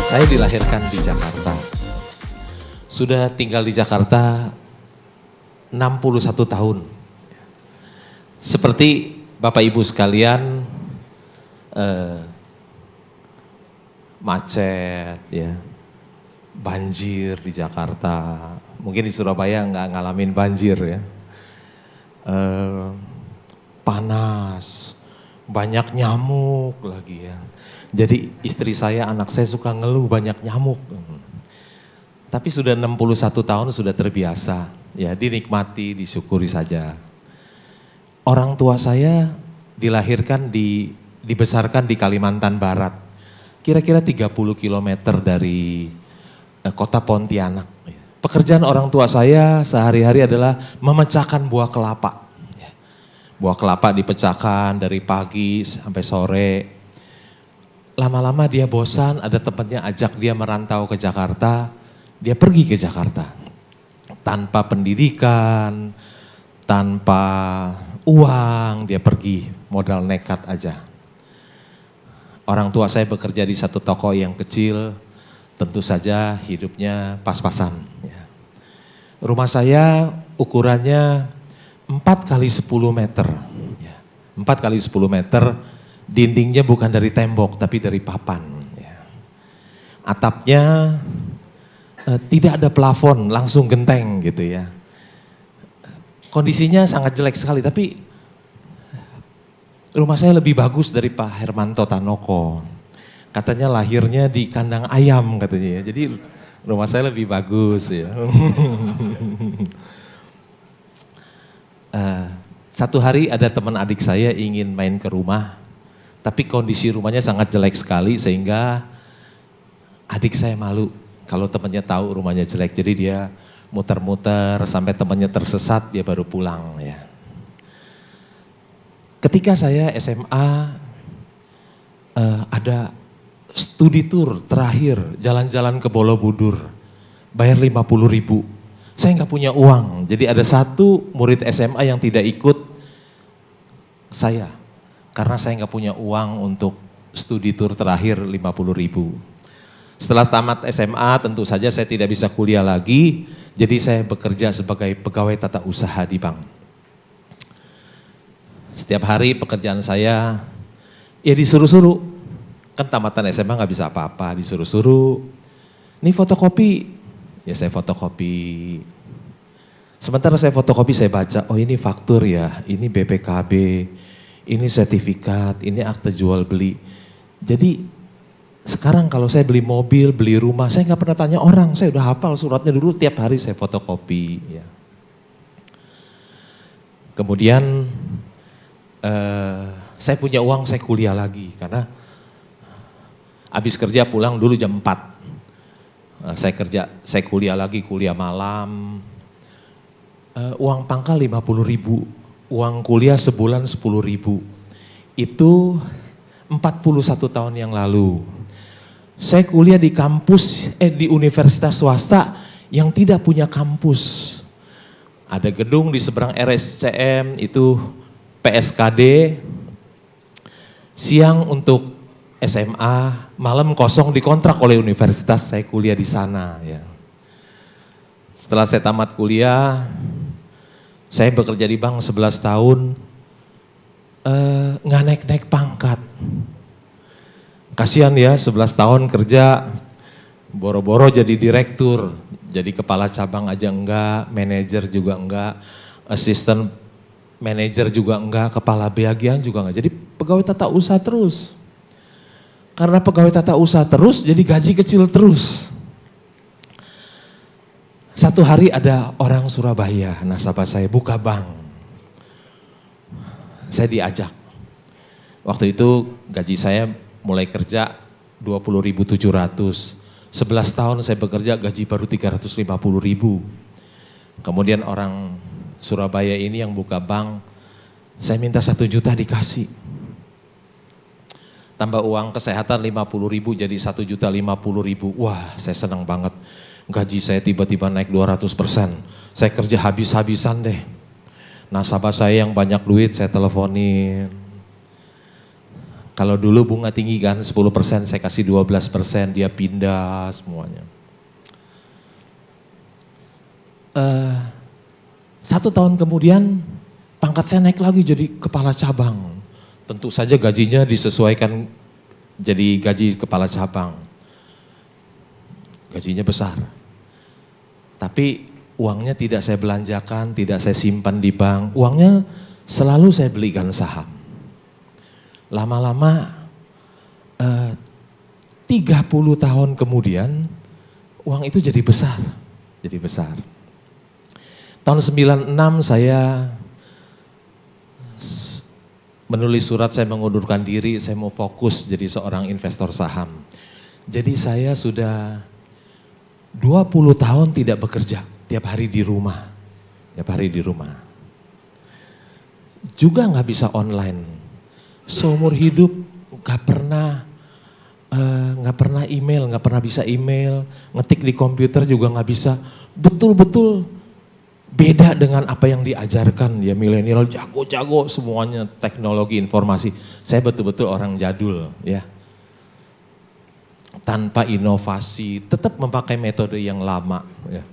Saya dilahirkan di Jakarta. Sudah tinggal di Jakarta 61 tahun. Seperti Bapak Ibu sekalian, macet ya, banjir di Jakarta. Mungkin di Surabaya nggak ngalamin banjir ya. Panas, banyak nyamuk lagi ya. Jadi istri saya, anak saya suka ngeluh banyak nyamuk. Tapi sudah 61 tahun sudah terbiasa, ya dinikmati, disyukuri saja. Orang tua saya dilahirkan dibesarkan di Kalimantan Barat. Kira-kira 30 km dari kota Pontianak. Pekerjaan orang tua saya sehari-hari adalah memecahkan buah kelapa. Buah kelapa dipecahkan dari pagi sampai sore. Lama-lama dia bosan, ada temannya ajak dia merantau ke Jakarta. Dia pergi ke Jakarta. Tanpa pendidikan, tanpa uang, dia pergi modal nekat aja. Orang tua saya bekerja di satu toko yang kecil, tentu saja hidupnya pas-pasan. Rumah saya ukurannya 4 kali 10 meter. 4 kali 10 meter, dindingnya bukan dari tembok tapi dari papan. Atapnya tidak ada plafon, langsung genteng gitu ya. Kondisinya sangat jelek sekali, tapi rumah saya lebih bagus dari Pak Hermanto Tanoko. Katanya lahirnya di kandang ayam katanya ya. Jadi rumah saya lebih bagus ya. Satu hari ada teman adik saya ingin main ke rumah, tapi kondisi rumahnya sangat jelek sekali sehingga adik saya malu kalau temannya tahu rumahnya jelek. Jadi dia muter-muter sampai temannya tersesat, dia baru pulang ya. Ketika saya SMA ada studi tour terakhir, jalan-jalan ke Borobudur, bayar 50.000. Saya nggak punya uang, jadi ada satu murid SMA yang tidak ikut saya. Karena saya nggak punya uang untuk studi tour terakhir 50.000. Setelah tamat SMA tentu saja saya tidak bisa kuliah lagi, jadi saya bekerja sebagai pegawai tata usaha di bank. Setiap hari pekerjaan saya ya disuruh-suruh, kan tamatan SMA nggak bisa apa-apa, disuruh-suruh. Ini fotokopi, ya saya fotokopi. Sementara saya fotokopi saya baca, oh ini faktur ya, ini BPKB, ini sertifikat, ini akte jual beli. Jadi sekarang kalau saya beli mobil, beli rumah, saya nggak pernah tanya orang, saya udah hafal suratnya dulu, tiap hari saya fotokopi. Ya. Kemudian saya punya uang, saya kuliah lagi karena habis kerja pulang dulu jam 4. Saya kuliah lagi, kuliah malam. Uang pangkal 50.000, uang kuliah sebulan 10.000. Itu 41 tahun yang lalu. Saya kuliah di kampus, di universitas swasta yang tidak punya kampus. Ada gedung di seberang RSCM, itu PSKD, siang untuk SMA, malam kosong dikontrak oleh universitas, saya kuliah di sana. Ya. Setelah saya tamat kuliah, saya bekerja di bank 11 tahun, nggak naik-naik pangkat. Kasihan ya 11 tahun kerja, boro-boro jadi direktur, jadi kepala cabang aja enggak, manajer juga enggak, asisten manajer juga enggak, kepala bagian juga enggak, jadi pegawai tata usaha terus. Karena pegawai tata usaha terus, jadi gaji kecil terus. Satu hari ada orang Surabaya, nasabah saya buka bank. Saya diajak. Waktu itu gaji saya mulai kerja 20.700. 11 tahun saya bekerja gaji baru 350.000. Kemudian orang Surabaya ini yang buka bank, saya minta 1 juta dikasih. Tambah uang kesehatan 50.000 jadi 1.050.000. Wah, saya senang banget. Gaji saya tiba-tiba naik 200%. Saya kerja habis-habisan deh. Nasabah saya yang banyak duit saya teleponin. Kalau dulu bunga tinggi kan 10%, saya kasih 12%, dia pindah semuanya. 1 tahun kemudian pangkat saya naik lagi jadi kepala cabang. Tentu saja gajinya disesuaikan jadi gaji kepala cabang. Gajinya besar. Tapi uangnya tidak saya belanjakan, tidak saya simpan di bank. Uangnya selalu saya belikan saham. Lama-lama 30 tahun kemudian uang itu jadi besar. Jadi besar. Tahun 96 saya menulis surat, saya mengundurkan diri, saya mau fokus jadi seorang investor saham. Jadi saya sudah 20 tahun tidak bekerja, tiap hari di rumah. Tiap hari di rumah. Juga gak bisa online. Seumur hidup gak pernah email, gak pernah bisa email, ngetik di komputer juga gak bisa. Betul-betul beda dengan apa yang diajarkan ya, milenial jago-jago semuanya teknologi informasi. Saya betul-betul orang jadul ya. Tanpa inovasi, tetap memakai metode yang lama ya.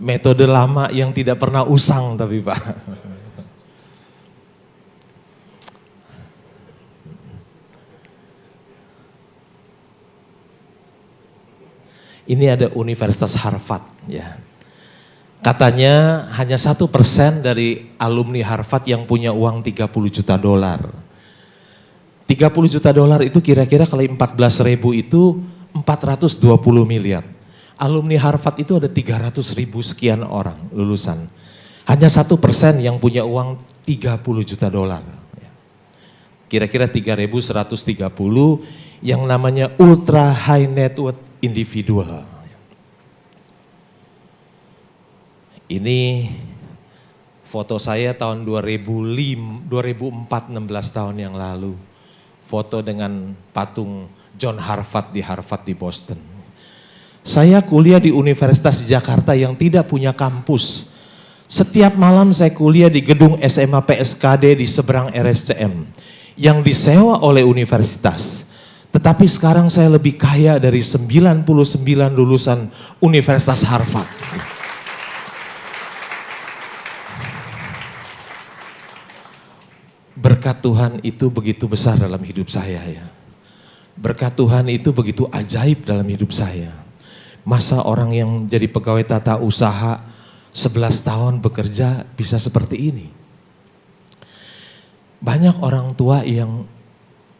Metode lama yang tidak pernah usang tapi Pak. Ini ada Universitas Harvard ya. Katanya hanya 1% dari alumni Harvard yang punya uang 30 juta dolar. 30 juta dolar itu kira-kira kali 14.000 itu 420 miliar. Alumni Harvard itu ada 300.000 sekian orang lulusan. Hanya 1% yang punya uang 30 juta dolar. Kira-kira 3.130 yang namanya ultra high net worth individual. Ini foto saya tahun 2004, 16 tahun yang lalu. Foto dengan patung John Harvard di Boston. Saya kuliah di Universitas di Jakarta yang tidak punya kampus. Setiap malam saya kuliah di gedung SMA PSKD di seberang RSCM yang disewa oleh universitas. Tetapi sekarang saya lebih kaya dari 99 lulusan Universitas Harvard. Berkat Tuhan itu begitu besar dalam hidup saya ya. Berkat Tuhan itu begitu ajaib dalam hidup saya. Masa orang yang jadi pegawai tata usaha 11 tahun bekerja bisa seperti ini. Banyak orang tua yang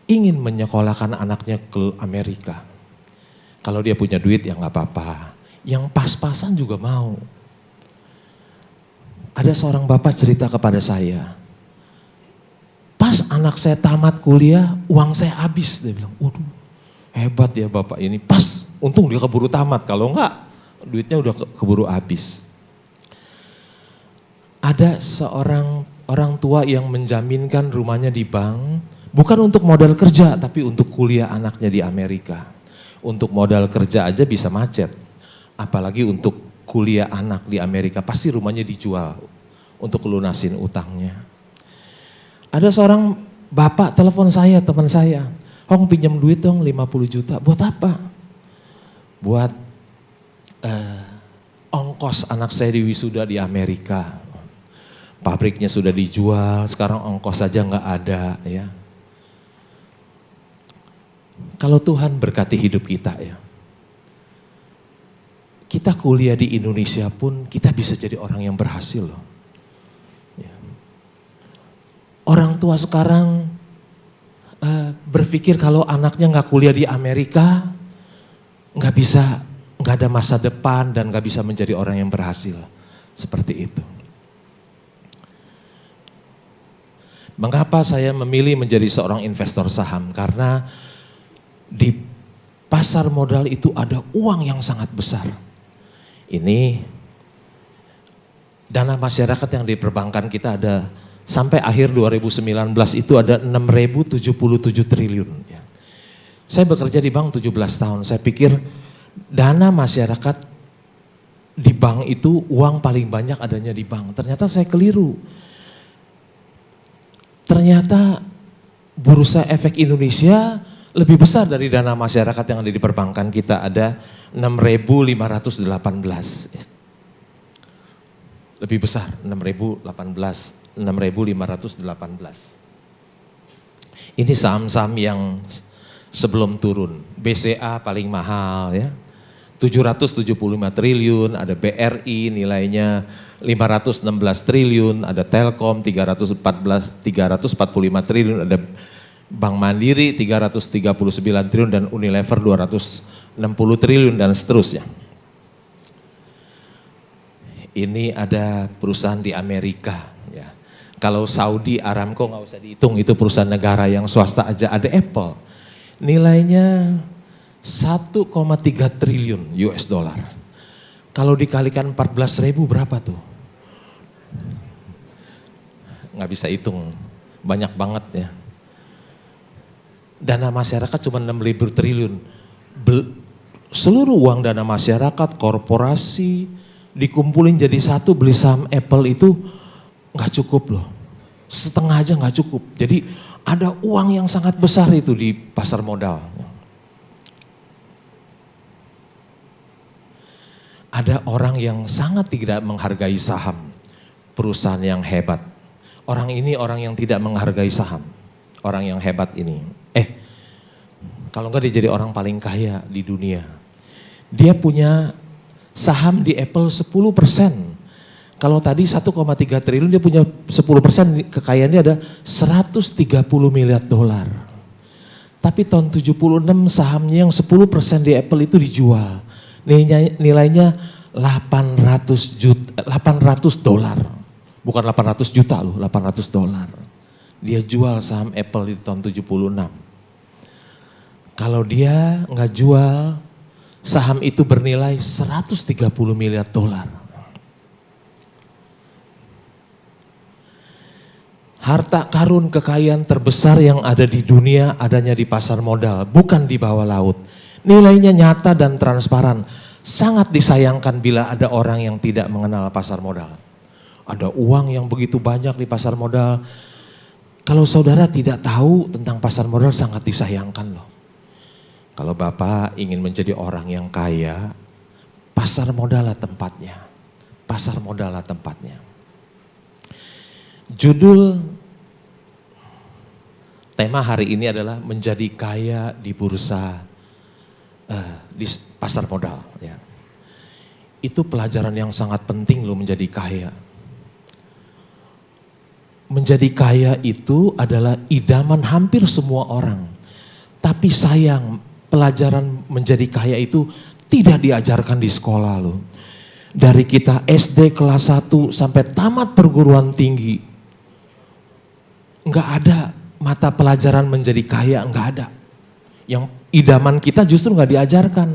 ingin menyekolahkan anaknya ke Amerika. Kalau dia punya duit ya gak apa-apa. Yang pas-pasan juga mau. Ada seorang bapak cerita kepada saya. Pas anak saya tamat kuliah, uang saya habis. Dia bilang, waduh hebat ya bapak ini. Pas, untung dia keburu tamat. Kalau enggak, duitnya udah keburu habis. Ada seorang orang tua yang menjaminkan rumahnya di bank, bukan untuk modal kerja, tapi untuk kuliah anaknya di Amerika. Untuk modal kerja aja bisa macet. Apalagi untuk kuliah anak di Amerika, pasti rumahnya dijual untuk lunasin utangnya. Ada seorang bapak telepon saya, teman saya. Hong pinjam duit dong 50 juta. Buat apa? Buat ongkos anak saya di wisuda di Amerika. Pabriknya sudah dijual, sekarang ongkos saja nggak ada ya. Kalau Tuhan berkati hidup kita ya. Kita kuliah di Indonesia pun kita bisa jadi orang yang berhasil loh. Ya. Orang tua sekarang berpikir kalau anaknya nggak kuliah di Amerika, nggak ada masa depan dan nggak bisa menjadi orang yang berhasil. Seperti itu. Mengapa saya memilih menjadi seorang investor saham? Karena di pasar modal itu ada uang yang sangat besar. Ini dana masyarakat yang di perbankan kita ada sampai akhir 2019 itu ada 6.077 triliun. Saya bekerja di bank 17 tahun, saya pikir dana masyarakat di bank itu uang paling banyak adanya di bank. Ternyata saya keliru. Ternyata Bursa Efek Indonesia lebih besar dari dana masyarakat yang ada di perbankan kita, ada 6.518. Lebih besar, 6.518. Ini saham-saham yang sebelum turun. BCA paling mahal ya, 775 triliun, ada BRI nilainya 516 triliun, ada Telkom 345 triliun, ada Bank Mandiri 339 triliun, dan Unilever 260 triliun, dan seterusnya. Ini ada perusahaan di Amerika. Ya. Kalau Saudi Aramco nggak usah dihitung, itu perusahaan negara, yang swasta aja ada Apple. Nilainya 1,3 triliun US dollar. Kalau dikalikan 14.000 berapa tuh? Nggak bisa hitung, banyak banget ya. Dana masyarakat cuma 6.000 triliun. Seluruh uang dana masyarakat, korporasi, dikumpulin jadi satu beli saham Apple itu nggak cukup loh. Setengah aja nggak cukup. Jadi ada uang yang sangat besar itu di pasar modal. Ada orang yang sangat tidak menghargai saham, perusahaan yang hebat. Orang ini orang yang tidak menghargai saham, orang yang hebat ini. Kalau enggak dia jadi orang paling kaya di dunia. Dia punya saham di Apple 10%. Kalau tadi 1,3 triliun, dia punya 10%, kekayaannya ada 130 miliar dolar. Tapi tahun 76 sahamnya yang 10% di Apple itu dijual. Nilainya 800 dolar. Bukan 800 juta loh, 800 dolar. Dia jual saham Apple di tahun 76. Kalau dia nggak jual, saham itu bernilai 130 miliar dolar. Harta karun kekayaan terbesar yang ada di dunia adanya di pasar modal, bukan di bawah laut. Nilainya nyata dan transparan. Sangat disayangkan bila ada orang yang tidak mengenal pasar modal. Ada uang yang begitu banyak di pasar modal. Kalau saudara tidak tahu tentang pasar modal, sangat disayangkan loh. Kalau Bapak ingin menjadi orang yang kaya, pasar modal lah tempatnya. Pasar modal lah tempatnya. Judul tema hari ini adalah menjadi kaya di bursa, di pasar modal. Ya. Itu pelajaran yang sangat penting loh, menjadi kaya. Menjadi kaya itu adalah idaman hampir semua orang. Tapi sayang, pelajaran menjadi kaya itu tidak diajarkan di sekolah loh. Dari kita SD kelas 1 sampai tamat perguruan tinggi, nggak ada mata pelajaran menjadi kaya, nggak ada. Yang idaman kita justru nggak diajarkan.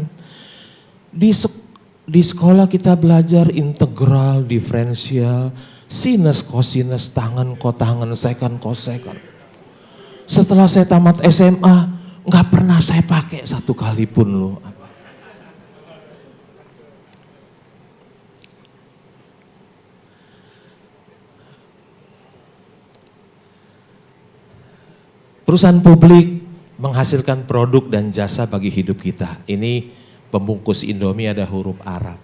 Di sekolah kita belajar integral, diferensial, sinus, kosinus, tangen, kotangen, seken, kosekon. Setelah saya tamat SMA, nggak pernah saya pakai satu kali pun loh. Perusahaan publik menghasilkan produk dan jasa bagi hidup kita. Ini pembungkus Indomie ada huruf Arab.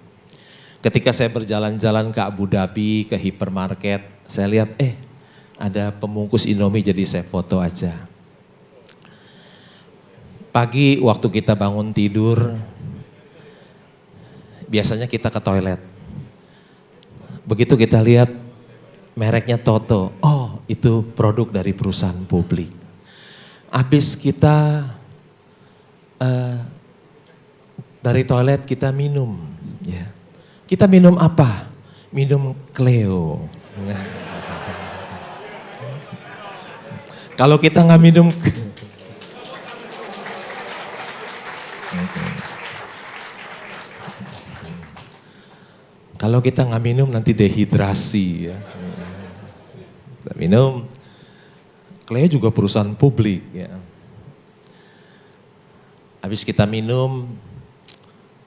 Ketika saya berjalan-jalan ke Abu Dhabi, ke hipermarket, saya lihat ada pembungkus Indomie, jadi saya foto aja. Pagi waktu kita bangun tidur, biasanya kita ke toilet. Begitu kita lihat mereknya Toto, oh itu produk dari perusahaan publik. Habis kita dari toilet kita minum. Ya. Kita minum apa? Minum Cleo. Kalau kita nggak minum, kalau kita nggak minum nanti dehidrasi ya. Kita minum. Cleo juga perusahaan publik ya. Habis kita minum,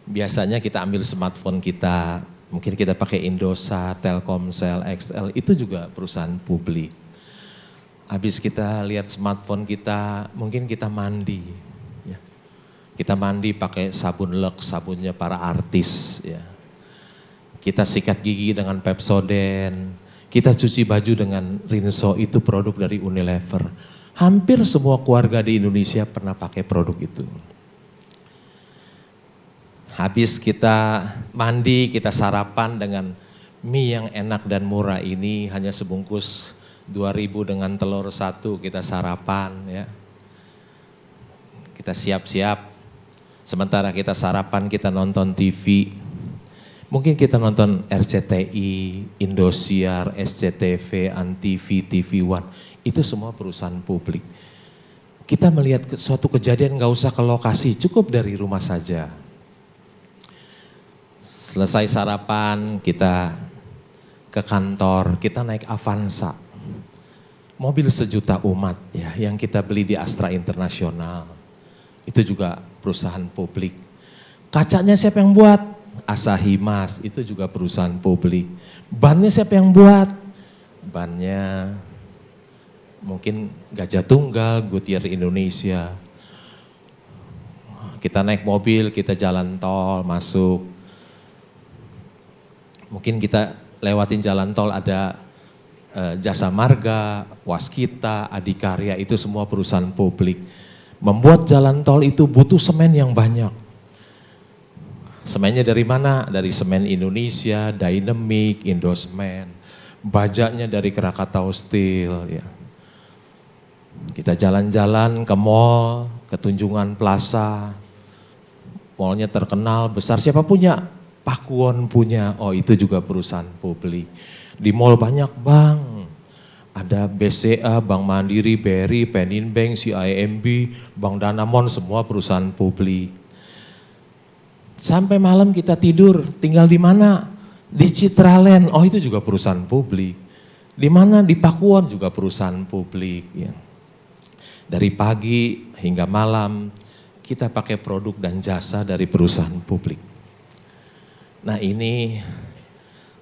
biasanya kita ambil smartphone kita, mungkin kita pakai Indosat, Telkomsel, XL, itu juga perusahaan publik. Habis kita lihat smartphone kita, mungkin kita mandi. Ya. Kita mandi pakai sabun Lux, sabunnya para artis. Ya. Kita sikat gigi dengan Pepsodent, kita cuci baju dengan Rinso, itu produk dari Unilever. Hampir semua keluarga di Indonesia pernah pakai produk itu. Habis kita mandi, kita sarapan dengan mie yang enak dan murah ini, hanya sebungkus 2.000 dengan telur 1 kita sarapan ya. Kita siap-siap, sementara kita sarapan kita nonton TV. Mungkin kita nonton RCTI, Indosiar, SCTV, Antv, TV One. Itu semua perusahaan publik. Kita melihat suatu kejadian gak usah ke lokasi, cukup dari rumah saja. Selesai sarapan, kita ke kantor, kita naik Avanza. Mobil sejuta umat ya, yang kita beli di Astra Internasional. Itu juga perusahaan publik. Kacanya siapa yang buat? Asahi Mas, itu juga perusahaan publik. Bannya siapa yang buat? Bannya mungkin Gajah Tunggal, Goodyear Indonesia. Kita naik mobil, kita jalan tol, masuk. Mungkin kita lewatin jalan tol ada Jasa Marga, Waskita, Adikarya, itu semua perusahaan publik. Membuat jalan tol itu butuh semen yang banyak. Semennya dari mana? Dari Semen Indonesia, Dynamic, Indosemen. Bajanya dari Krakatau Steel. Ya. Kita jalan-jalan ke mall, ke Tunjungan Plaza. Mallnya terkenal, besar. Siapa punya? Pakuwon punya. Oh, itu juga perusahaan publik. Di mall banyak bank. Ada BCA, Bank Mandiri, BRI, Penin Bank, CIMB, Bank Danamon, semua perusahaan publik. Sampai malam kita tidur, tinggal di mana? Di Citraland, oh itu juga perusahaan publik. Di mana? Di Pakuwon juga perusahaan publik. Ya. Dari pagi hingga malam kita pakai produk dan jasa dari perusahaan publik. Nah ini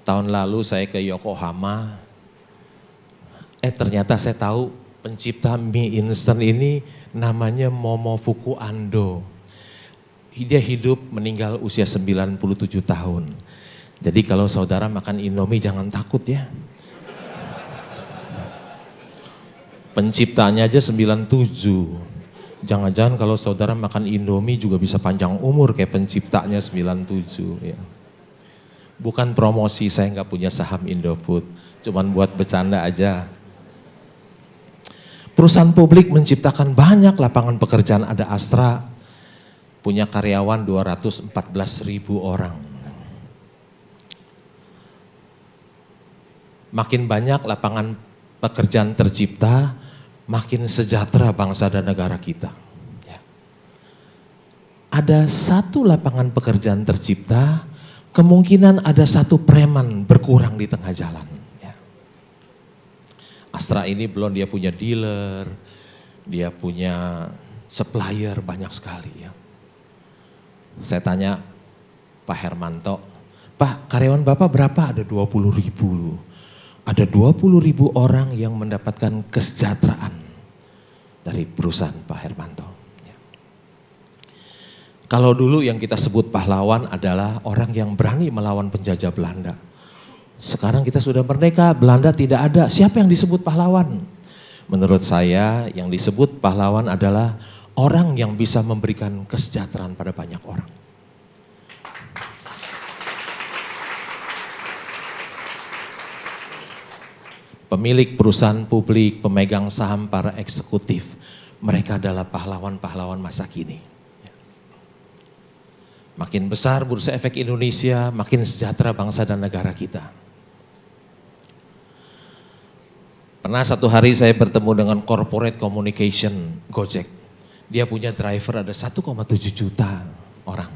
tahun lalu saya ke Yokohama, ternyata saya tahu pencipta mie instan ini namanya Momofuku Ando. Dia hidup meninggal usia 97 tahun. Jadi kalau saudara makan Indomie jangan takut ya. Penciptanya aja 97. Jangan-jangan kalau saudara makan Indomie juga bisa panjang umur kayak penciptanya 97 ya. Bukan promosi, saya nggak punya saham Indofood, cuman buat bercanda aja. Perusahaan publik menciptakan banyak lapangan pekerjaan, ada Astra, punya karyawan 214.000 orang. Makin banyak lapangan pekerjaan tercipta, makin sejahtera bangsa dan negara kita. Ya. Ada satu lapangan pekerjaan tercipta, kemungkinan ada satu preman berkurang di tengah jalan. Ya. Astra ini belum dia punya dealer, dia punya supplier banyak sekali ya. Saya tanya Pak Hermanto, Pak karyawan Bapak berapa? Ada 20.000 loh. Ada 20.000 orang yang mendapatkan kesejahteraan dari perusahaan Pak Hermanto. Kalau dulu yang kita sebut pahlawan adalah orang yang berani melawan penjajah Belanda. Sekarang kita sudah merdeka, Belanda tidak ada. Siapa yang disebut pahlawan? Menurut saya yang disebut pahlawan adalah orang yang bisa memberikan kesejahteraan pada banyak orang. Pemilik perusahaan publik, pemegang saham, para eksekutif, mereka adalah pahlawan-pahlawan masa kini. Makin besar Bursa Efek Indonesia, makin sejahtera bangsa dan negara kita. Pernah satu hari saya bertemu dengan corporate communication Gojek. Dia punya driver ada 1,7 juta orang.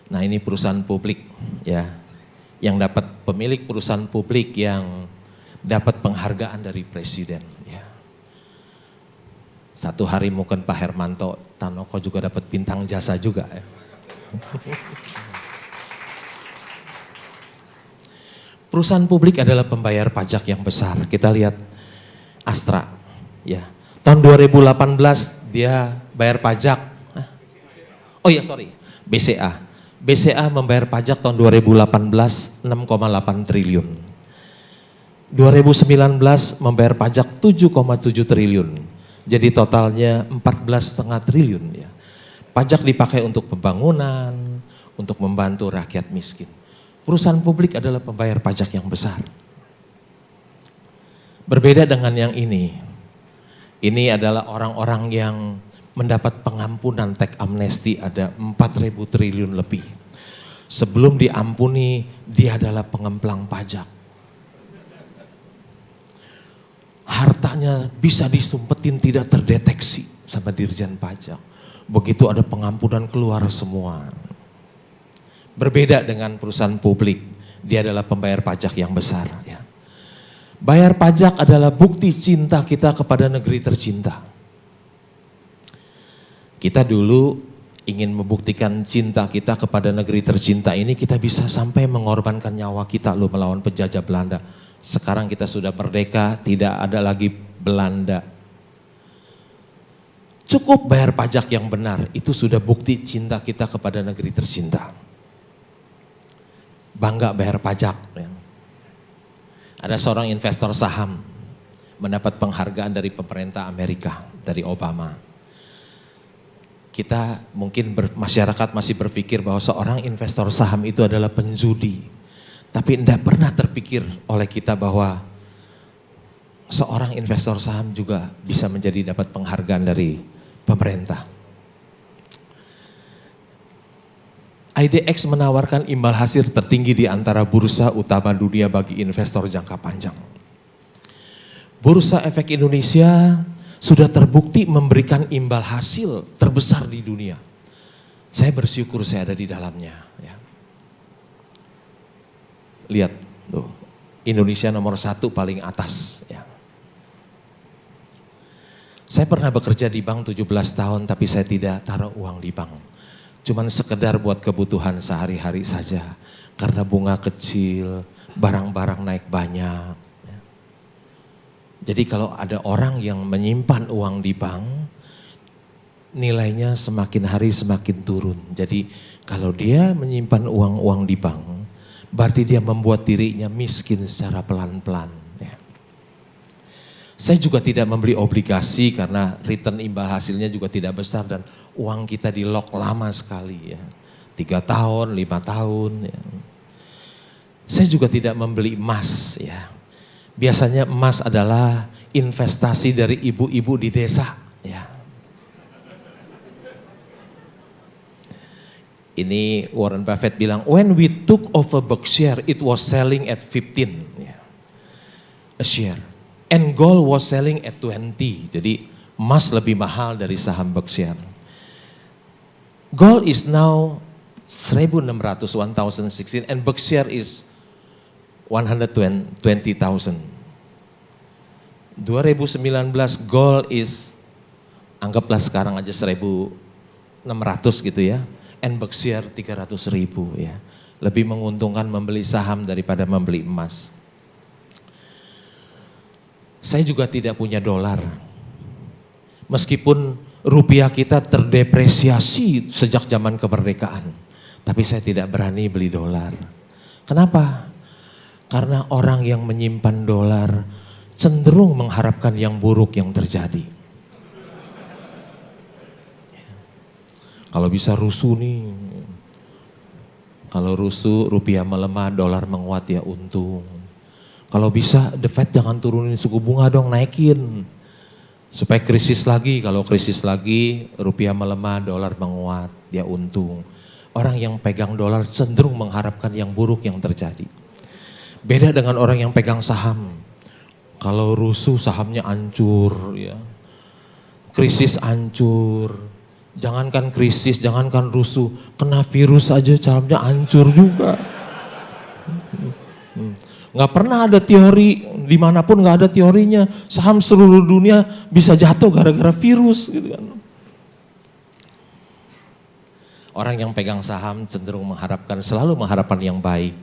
Nah ini perusahaan publik ya, yang dapat pemilik perusahaan publik yang dapat penghargaan dari presiden. Ya. Satu hari mungkin Pak Hermanto Tanoko juga dapat bintang jasa juga. Ya. Perusahaan publik adalah pembayar pajak yang besar. Kita lihat Astra. Ya. Tahun 2018 dia bayar pajak. Oh ya sorry, BCA. BCA membayar pajak tahun 2018 6,8 triliun. 2019 membayar pajak 7,7 triliun. Jadi totalnya 14,5 triliun ya. Pajak dipakai untuk pembangunan, untuk membantu rakyat miskin. Perusahaan publik adalah pembayar pajak yang besar. Berbeda dengan yang ini. Ini adalah orang-orang yang mendapat pengampunan teks amnesti ada 4.000 triliun lebih. Sebelum diampuni, dia adalah pengemplang pajak. Hartanya bisa disumpetin tidak terdeteksi sama Dirjen Pajak. Begitu ada pengampunan keluar semua. Berbeda dengan perusahaan publik, dia adalah pembayar pajak yang besar. Ya. Bayar pajak adalah bukti cinta kita kepada negeri tercinta. Kita dulu ingin membuktikan cinta kita kepada negeri tercinta ini, kita bisa sampai mengorbankan nyawa kita loh melawan penjajah Belanda. Sekarang kita sudah merdeka, tidak ada lagi Belanda. Cukup bayar pajak yang benar, itu sudah bukti cinta kita kepada negeri tercinta. Bangga bayar pajak. Ya. Ada seorang investor saham mendapat penghargaan dari pemerintah Amerika, dari Obama. Kita mungkin masyarakat masih berpikir bahwa seorang investor saham itu adalah penjudi. Tapi tidak pernah terpikir oleh kita bahwa seorang investor saham juga bisa menjadi dapat penghargaan dari pemerintah. IDX menawarkan imbal hasil tertinggi di antara bursa utama dunia bagi investor jangka panjang. Bursa Efek Indonesia sudah terbukti memberikan imbal hasil terbesar di dunia. Saya bersyukur saya ada di dalamnya. Ya. Lihat, tuh, Indonesia nomor 1 paling atas. Ya. Saya pernah bekerja di bank 17 tahun tapi saya tidak taruh uang di bank. Cuman sekedar buat kebutuhan sehari-hari saja. Karena bunga kecil, barang-barang naik banyak. Jadi kalau ada orang yang menyimpan uang di bank, nilainya semakin hari semakin turun. Jadi kalau dia menyimpan uang-uang di bank, berarti dia membuat dirinya miskin secara pelan-pelan. Saya juga tidak membeli obligasi karena return imbal hasilnya juga tidak besar dan uang kita di lock lama sekali ya. 3 tahun, 5 tahun ya. Saya juga tidak membeli emas ya. Biasanya emas adalah investasi dari ibu-ibu di desa ya. Ini Warren Buffett bilang, when we took over Berkshire it was selling at 15 ya. A share. And gold was selling at 20. Jadi emas lebih mahal dari saham Berkshire. Gold is now 1.600, 1,016 and Berkshire is 120,000. 2019 gold is anggaplah sekarang aja 1.600 gitu ya. And Berkshire 300.000 ya. Lebih menguntungkan membeli saham daripada membeli emas. Saya juga tidak punya dolar. Meskipun rupiah kita terdepresiasi sejak zaman kemerdekaan. Tapi saya tidak berani beli dolar. Kenapa? Karena orang yang menyimpan dolar cenderung mengharapkan yang buruk yang terjadi. Kalau bisa rusuh nih. Kalau rusuh rupiah melemah, dolar menguat ya untung. Kalau bisa The Fed jangan turunin suku bunga dong, naikin. Supaya krisis lagi, kalau krisis lagi rupiah melemah, dolar menguat, dia untung. Orang yang pegang dolar cenderung mengharapkan yang buruk yang terjadi. Beda dengan orang yang pegang saham. Kalau rusuh sahamnya hancur ya. Krisis hancur. Jangankan krisis, jangankan rusuh, kena virus aja sahamnya hancur juga. Nggak pernah ada teori, dimanapun nggak ada teorinya. Saham seluruh dunia bisa jatuh gara-gara virus gitu kan. Orang yang pegang saham cenderung selalu mengharapkan yang baik.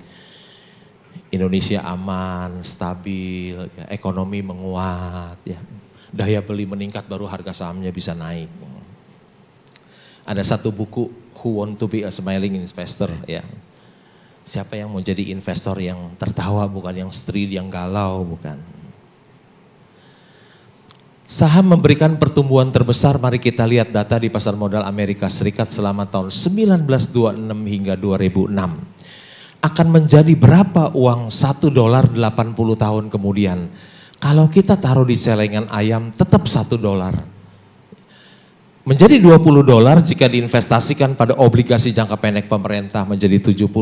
Indonesia aman, stabil, ya, ekonomi menguat, ya. Daya beli meningkat baru harga sahamnya bisa naik. Ada satu buku, Who Want to be a Smiling Investor, ya. Siapa yang mau jadi investor yang tertawa, bukan yang stril, yang galau, bukan. Saham memberikan pertumbuhan terbesar, mari kita lihat data di pasar modal Amerika Serikat selama tahun 1926 hingga 2006. Akan menjadi berapa uang $1 80 tahun kemudian? Kalau kita taruh di celengan ayam tetap $1. Menjadi $20 jika diinvestasikan pada obligasi jangka pendek pemerintah, menjadi $70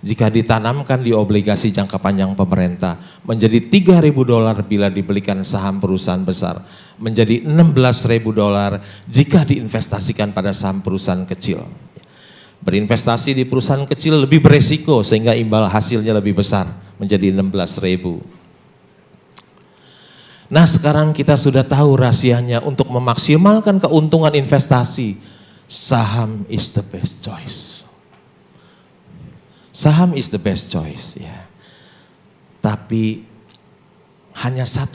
jika ditanamkan di obligasi jangka panjang pemerintah, menjadi $3.000 bila dibelikan saham perusahaan besar, menjadi $16.000 jika diinvestasikan pada saham perusahaan kecil. Berinvestasi di perusahaan kecil lebih beresiko sehingga imbal hasilnya lebih besar, menjadi 16.000. Nah sekarang kita sudah tahu rahasianya untuk memaksimalkan keuntungan investasi. Saham is the best choice. Saham is the best choice, ya. Tapi hanya 1%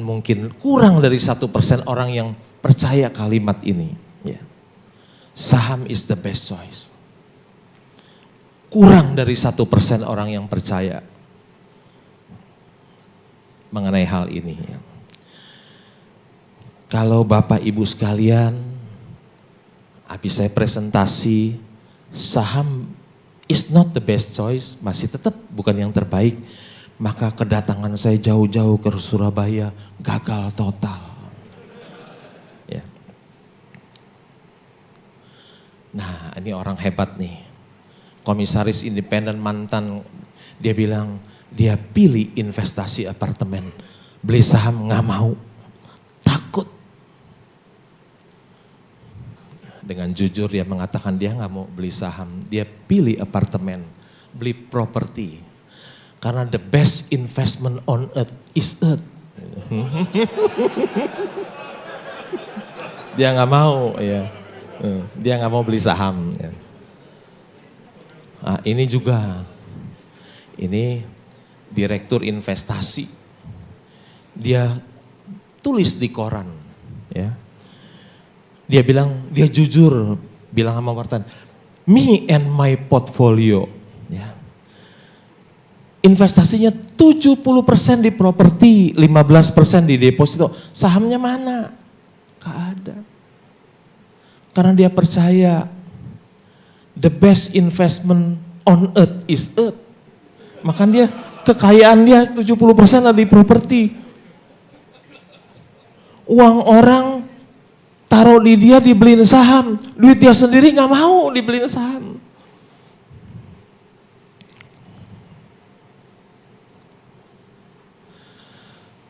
mungkin, kurang dari 1% orang yang percaya kalimat ini, ya. Saham is the best choice. Kurang dari 1% orang yang percaya mengenai hal ini. Kalau Bapak Ibu sekalian, habis saya presentasi, saham is not the best choice, masih tetap bukan yang terbaik, maka kedatangan saya jauh-jauh ke Surabaya gagal total. Ya. Nah ini orang hebat nih, komisaris independen mantan, dia bilang dia pilih investasi apartemen, beli saham nggak mau, takut. Dengan jujur dia mengatakan dia nggak mau beli saham, dia pilih apartemen, beli properti, karena the best investment on earth is earth. Dia nggak mau, ya. Dia nggak mau beli saham. Ya. Nah, ini juga, ini direktur investasi, dia tulis di koran, ya. Dia bilang, dia jujur bilang sama wartawan, me and my portfolio, ya. Investasinya 70% di properti, 15% di deposito. Sahamnya mana? Gak ada. Karena dia percaya the best investment on earth is earth. Maka dia, kekayaan dia 70% ada di properti. Uang orang taruh di dia dibeliin saham, duit dia sendiri gak mau dibeliin saham.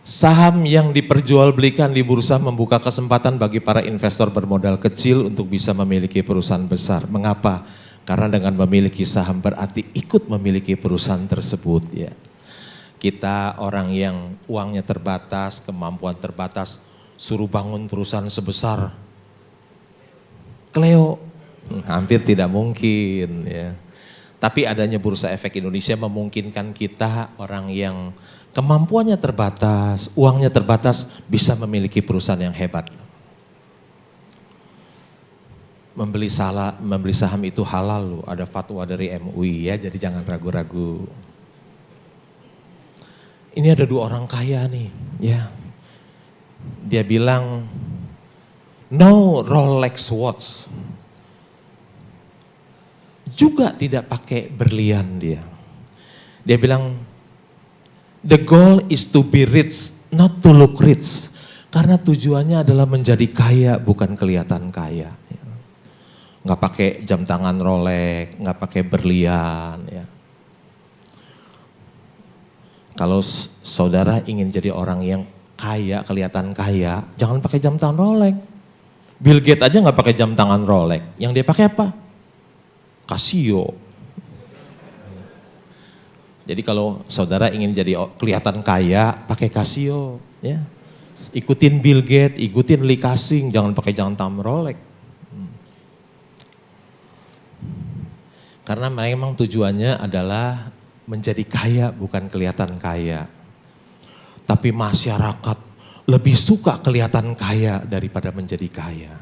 Saham yang diperjualbelikan di bursa membuka kesempatan bagi para investor bermodal kecil untuk bisa memiliki perusahaan besar. Mengapa? Karena dengan memiliki saham berarti ikut memiliki perusahaan tersebut, ya. Kita orang yang uangnya terbatas, kemampuan terbatas, suruh bangun perusahaan sebesar Cleo, hampir tidak mungkin, ya. Tapi adanya Bursa Efek Indonesia memungkinkan kita orang yang kemampuannya terbatas, uangnya terbatas, bisa memiliki perusahaan yang hebat. Membeli saham itu halal loh, ada fatwa dari MUI, ya, jadi jangan ragu-ragu. Ini ada 2 orang kaya nih, ya. Dia bilang, no Rolex watch. Juga tidak pakai berlian dia. Dia bilang, the goal is to be rich, not to look rich. Karena tujuannya adalah menjadi kaya, bukan kelihatan kaya. Nggak pakai jam tangan Rolex, nggak pakai berlian. Ya. Kalau saudara ingin jadi orang yang kaya, kelihatan kaya, jangan pakai jam tangan Rolex. Bill Gates aja nggak pakai jam tangan Rolex. Yang dia pakai apa? Casio. Jadi kalau saudara ingin jadi kelihatan kaya, pakai Casio, ya. Ikutin Bill Gates, ikutin Lee Ka-shing, jangan pakai jam tangan Rolex. Karena memang tujuannya adalah menjadi kaya bukan kelihatan kaya. Tapi masyarakat lebih suka kelihatan kaya daripada menjadi kaya.